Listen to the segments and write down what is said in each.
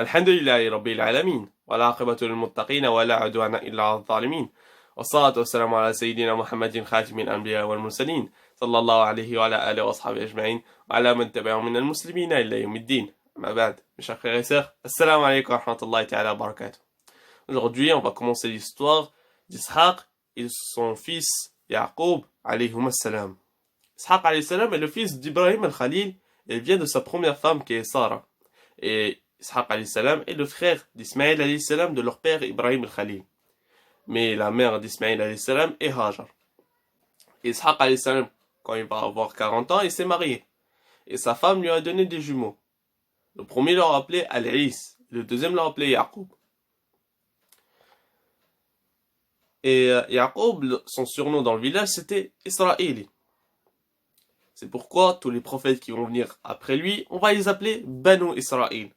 الحمد لله رب العالمين والعاقبة للمتقين ولا عدوان إلا على الظالمين والصلاة والسلام على سيدنا محمد خاتم الأنبياء والمرسلين صلى الله عليه وعلى آله وأصحابه أجمعين وعلى من تبعهم من المسلمين إلى يوم الدين. أما بعد, mes chers frères et sœurs, assalamu alaikum wa rahmatullahi ta'ala wa barakatuh. Aujourd'hui, on va commencer l'histoire d'Ishaq et de son fils Yaqub alayhum assalam. Ishaq alayhi salam est le fils d'Ibrahim al-Khalil et il vient de sa première femme qui est Sarah. Et Ishaq alayhi salam est le frère d'Ismaël alayhi salam de leur père Ibrahim al-Khalil. Mais la mère d'Ismaël alayhi salam est Hajar. Et Ishaq alayhi salam, quand il va avoir 40 ans, il s'est marié. Et sa femme lui a donné des jumeaux. Le premier l'a appelé Al-Is, le deuxième l'a appelé Yaqub. Et Yaqub, son surnom dans le village, c'était Israëli. C'est pourquoi tous les prophètes qui vont venir après lui, on va les appeler Banu Israël.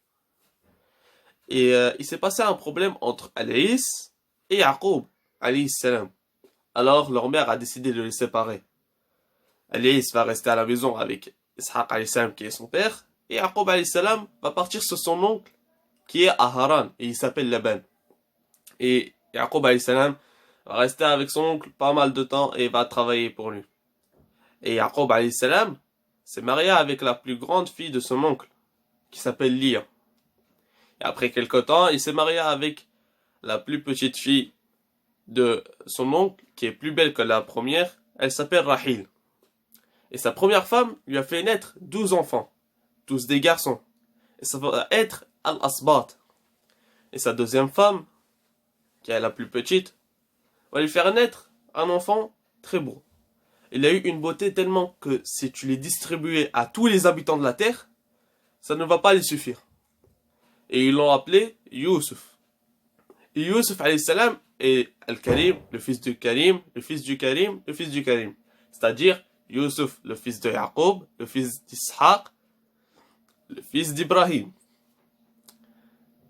Et il s'est passé un problème entre Al-Is et Yaqub, alayhi salam. Alors leur mère a décidé de les séparer. Al-Is va rester à la maison avec Ishaq alayhi salam qui est son père, et Yaqub alayhi salam va partir sur son oncle qui est à Haran, et il s'appelle Laban. Et Yaqub alayhi salam va rester avec son oncle pas mal de temps et va travailler pour lui. Et Yaqub alayhi salam s'est marié avec la plus grande fille de son oncle, qui s'appelle Lia. Et après quelque temps, il s'est marié avec la plus petite fille de son oncle, qui est plus belle que la première. Elle s'appelle Rahil. Et sa première femme lui a fait naître 12 enfants, tous des garçons. Et ça va être Al-Asbat. Et sa deuxième femme, qui est la plus petite, va lui faire naître un enfant très beau. Il a eu une beauté tellement que si tu les distribuais à tous les habitants de la terre, ça ne va pas les suffire. Et ils l'ont appelé Youssouf. Et Youssouf alayhi salam est Al-Karim, le fils du Karim, le fils du Karim, le fils du Karim. C'est-à-dire Youssouf, le fils de Yaqub, le fils d'Ishaq, le fils d'Ibrahim.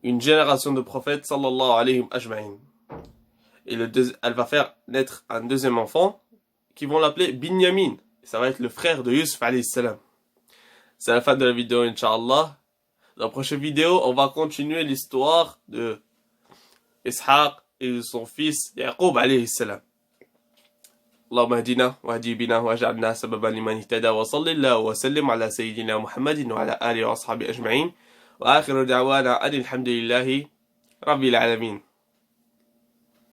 Une génération de prophètes sallallahu alayhi wa ajma'in. Et elle va faire naître un deuxième enfant qui vont l'appeler Binyamin. Ça va être le frère de Youssouf alayhi salam. C'est la fin de la vidéo, Inch'Allah. Dans la prochaine vidéo, on va continuer l'histoire de Ishaq et de son fils Yaqub alayhi salam. اللهم اهدنا واهدي بنا واجعلنا سببا لمن اهتدى وصلى الله وسلم على سيدنا محمد وعلى آله وأصحابه أجمعين وآخر دعوانا أن الحمد لله رب العالمين.